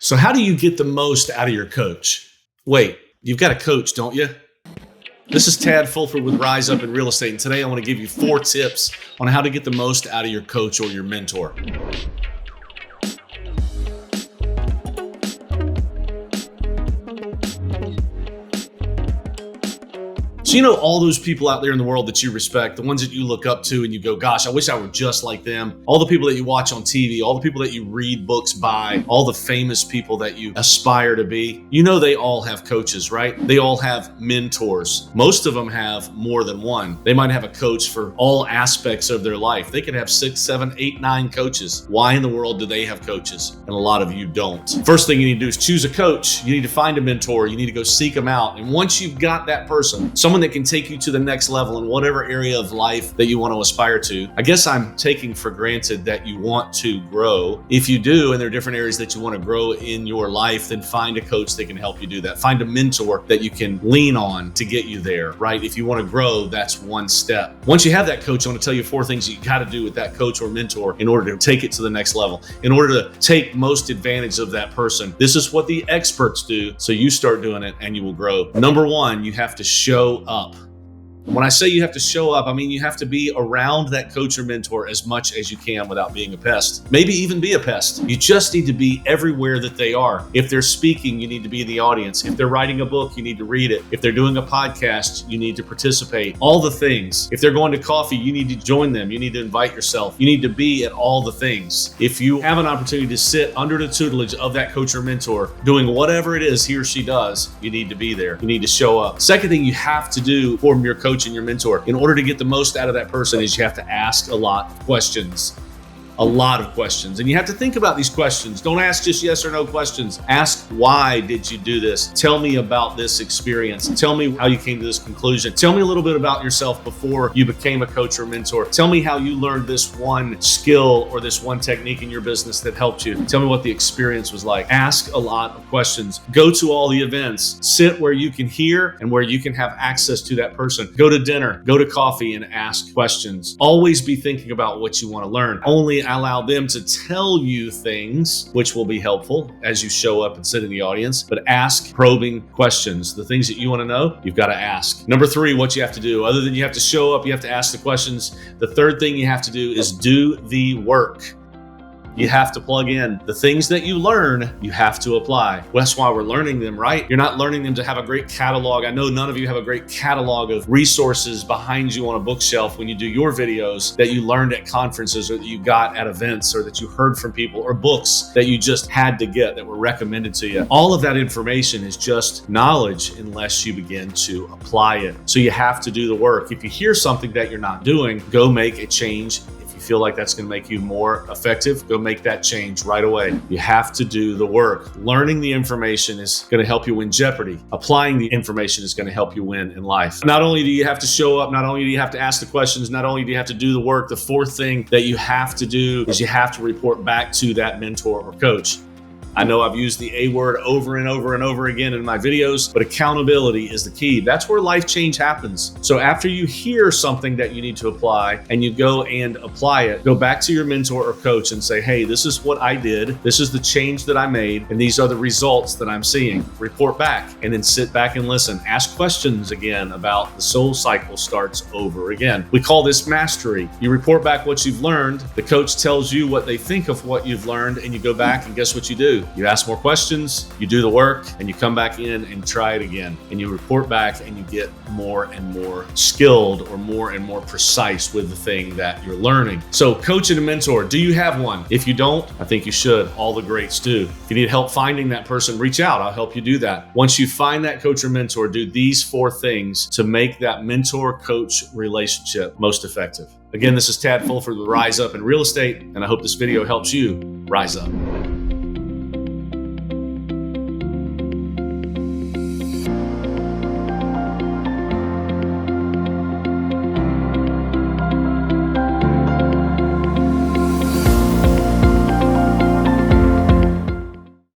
So how do you get the most out of your coach? Wait, you've got a coach, don't you? This is Tad Fulford with Rise Up in Real Estate, and today I want to give you 4 tips on how to get the most out of your coach or your mentor. So you know all those people out there in the world that you respect, the ones that you look up to and you go, gosh, I wish I were just like them. All the people that you watch on TV, all the people that you read books by, all the famous people that you aspire to be. You know they all have coaches, right? They all have mentors. Most of them have more than one. They might have a coach for all aspects of their life. They could have 6, 7, 8, 9 coaches. Why in the world do they have coaches? And a lot of you don't. First thing you need to do is choose a coach. You need to find a mentor. You need to go seek them out. And once you've got that person, someone that can take you to the next level in whatever area of life that you want to aspire to. I guess I'm taking for granted that you want to grow. If you do, and there are different areas that you want to grow in your life, then find a coach that can help you do that. Find a mentor that you can lean on to get you there, right? If you want to grow, that's one step. Once you have that coach, I want to tell you 4 things you got to do with that coach or mentor in order to take it to the next level, in order to take most advantage of that person. This is what the experts do, so you start doing it and you will grow. Number 1, you have to show up. When I say you have to show up, I mean you have to be around that coach or mentor as much as you can without being a pest. Maybe even be a pest. You just need to be everywhere that they are. If they're speaking, you need to be in the audience. If they're writing a book, you need to read it. If they're doing a podcast, you need to participate. All the things. If they're going to coffee, you need to join them. You need to invite yourself. You need to be at all the things. If you have an opportunity to sit under the tutelage of that coach or mentor, doing whatever it is he or she does, you need to be there. You need to show up. Second thing you have to do for your coach and your mentor in order to get the most out of that person is you have to ask a lot of questions. A lot of questions. And you have to think about these questions. Don't ask just yes or no questions. Ask, why did you do this? Tell me about this experience. Tell me how you came to this conclusion. Tell me a little bit about yourself before you became a coach or mentor. Tell me how you learned this one skill or this one technique in your business that helped you. Tell me what the experience was like. Ask a lot of questions. Go to all the events. Sit where you can hear and where you can have access to that person. Go to dinner, go to coffee and ask questions. Always be thinking about what you want to learn. Only allow them to tell you things, which will be helpful as you show up and sit in the audience, but ask probing questions. The things that you want to know, you've got to ask. Number 3, what you have to do, other than you have to show up, you have to ask the questions. The third thing you have to do is do the work. You have to plug in the things that you learn, you have to apply. Well, that's why we're learning them, right? You're not learning them to have a great catalog. I know none of you have a great catalog of resources behind you on a bookshelf when you do your videos that you learned at conferences or that you got at events or that you heard from people or books that you just had to get that were recommended to you. All of that information is just knowledge unless you begin to apply it. So you have to do the work. If you hear something that you're not doing, go make a change. Feel like that's going to make you more effective, go make that change right away. You have to do the work. Learning the information is going to help you win Jeopardy. Applying the information is going to help you win in life. Not only do you have to show up, not only do you have to ask the questions, not only do you have to do the work, the 4th thing that you have to do is you have to report back to that mentor or coach. I know I've used the A word over and over and over again in my videos, but accountability is the key. That's where life change happens. So after you hear something that you need to apply and you go and apply it, go back to your mentor or coach and say, hey, this is what I did. This is the change that I made. And these are the results that I'm seeing. Report back and then sit back and listen. Ask questions again about the soul cycle starts over again. We call this mastery. You report back what you've learned. The coach tells you what they think of what you've learned and you go back and guess what you do? You ask more questions, you do the work, and you come back in and try it again. And you report back and you get more and more skilled or more and more precise with the thing that you're learning. So coach and a mentor, do you have one? If you don't, I think you should. All the greats do. If you need help finding that person, reach out. I'll help you do that. Once you find that coach or mentor, do these 4 things to make that mentor-coach relationship most effective. Again, this is Tad Fulford with Rise Up in Real Estate, and I hope this video helps you rise up.